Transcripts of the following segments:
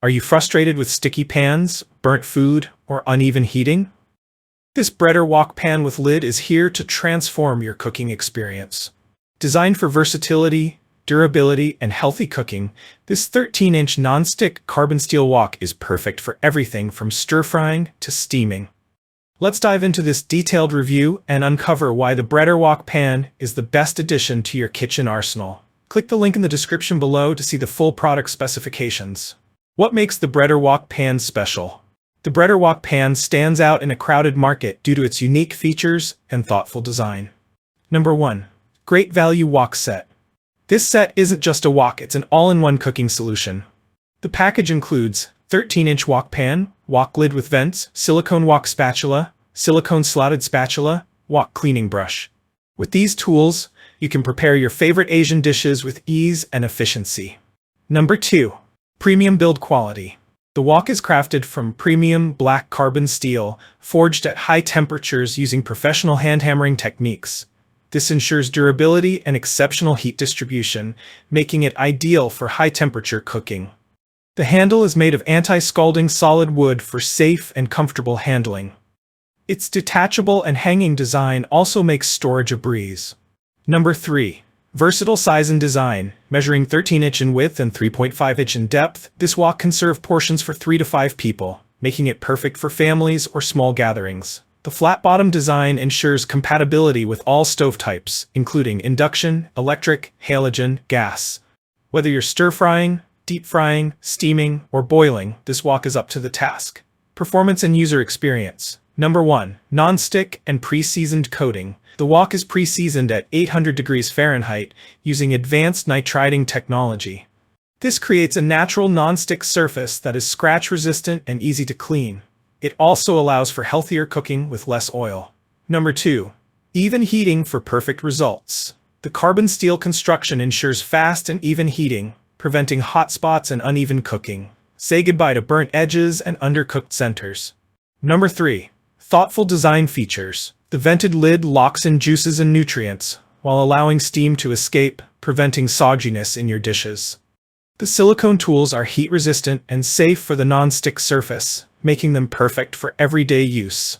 Are you frustrated with sticky pans, burnt food, or uneven heating? This Bretor Wok Pan with lid is here to transform your cooking experience. Designed for versatility, durability, and healthy cooking, this 13-inch non-stick carbon steel wok is perfect for everything from stir-frying to steaming. Let's dive into this detailed review and uncover why the Bretor Wok Pan is the best addition to your kitchen arsenal. Click the link in the description below to see the full product specifications. What makes the Bretor Wok Pan special? The Bretor Wok Pan stands out in a crowded market due to its unique features and thoughtful design. Number 1. Great Value Wok Set. This set isn't just a wok, it's an all-in-one cooking solution. The package includes 13-inch wok pan, wok lid with vents, silicone wok spatula, silicone slotted spatula, wok cleaning brush. With these tools, you can prepare your favorite Asian dishes with ease and efficiency. Number 2. Premium build quality. The wok is crafted from premium black carbon steel, forged at high temperatures using professional hand hammering techniques. This ensures durability and exceptional heat distribution, making it ideal for high-temperature cooking. The handle is made of anti-scalding solid wood for safe and comfortable handling. Its detachable and hanging design also makes storage a breeze. Number 3. Versatile size and design. Measuring 13-inch in width and 3.5-inch in depth, this wok can serve portions for 3 to 5 people, making it perfect for families or small gatherings. The flat-bottom design ensures compatibility with all stove types, including induction, electric, halogen, gas. Whether you're stir-frying, deep-frying, steaming, or boiling, this wok is up to the task. Performance and user experience. Number 1. Non-stick and pre-seasoned coating. The wok is pre-seasoned at 800 degrees Fahrenheit using advanced nitriding technology. This creates a natural non-stick surface that is scratch-resistant and easy to clean. It also allows for healthier cooking with less oil. Number 2. Even heating for perfect results. The carbon steel construction ensures fast and even heating, preventing hot spots and uneven cooking. Say goodbye to burnt edges and undercooked centers. Number 3. Thoughtful design features. The vented lid locks in juices and nutrients, while allowing steam to escape, preventing sogginess in your dishes. The silicone tools are heat-resistant and safe for the non-stick surface, making them perfect for everyday use.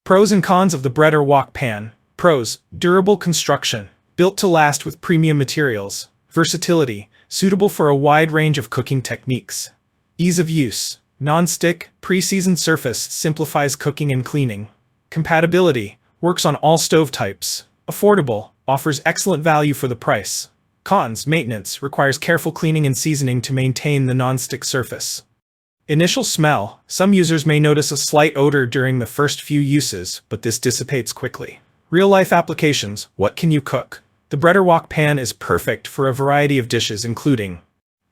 Pros and cons of the Bretor Wok Pan. Pros: durable construction, built to last with premium materials. Versatility, suitable for a wide range of cooking techniques. Ease of use, non-stick, pre-seasoned surface simplifies cooking and cleaning. Compatibility, works on all stove types. Affordable, offers excellent value for the price. Cons: maintenance, requires careful cleaning and seasoning to maintain the non-stick surface. Initial smell, some users may notice a slight odor during the first few uses, but this dissipates quickly. Real-life applications, what can you cook? The Bretor Wok Pan is perfect for a variety of dishes including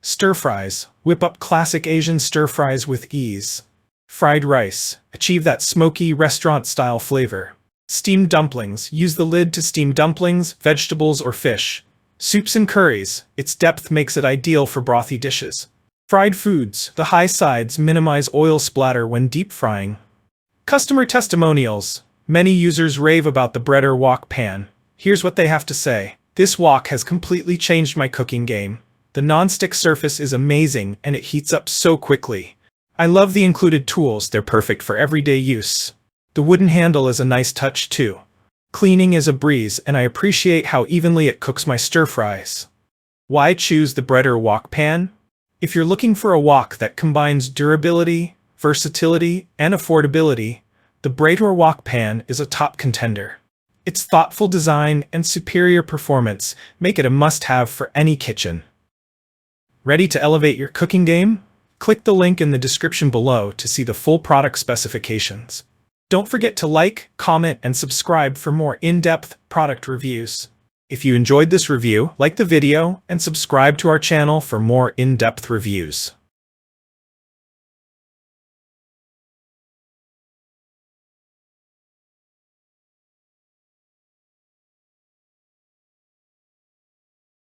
stir-fries, whip up classic Asian stir-fries with ease. Fried rice, achieve that smoky restaurant-style flavor. Steamed dumplings, use the lid to steam dumplings, vegetables, or fish. Soups and curries, its depth makes it ideal for brothy dishes. Fried foods, the high sides minimize oil splatter when deep frying. Customer testimonials, many users rave about the Bretor Wok Pan. Here's what they have to say. This wok has completely changed my cooking game. The non-stick surface is amazing and it heats up so quickly. I love the included tools, they're perfect for everyday use. The wooden handle is a nice touch too. Cleaning is a breeze and I appreciate how evenly it cooks my stir-fries. Why choose the Bretor Wok Pan? If you're looking for a wok that combines durability, versatility, and affordability, the Bretor Wok Pan is a top contender. Its thoughtful design and superior performance make it a must-have for any kitchen. Ready to elevate your cooking game? Click the link in the description below to see the full product specifications. Don't forget to like, comment, and subscribe for more in-depth product reviews. If you enjoyed this review, like the video and subscribe to our channel for more in-depth reviews.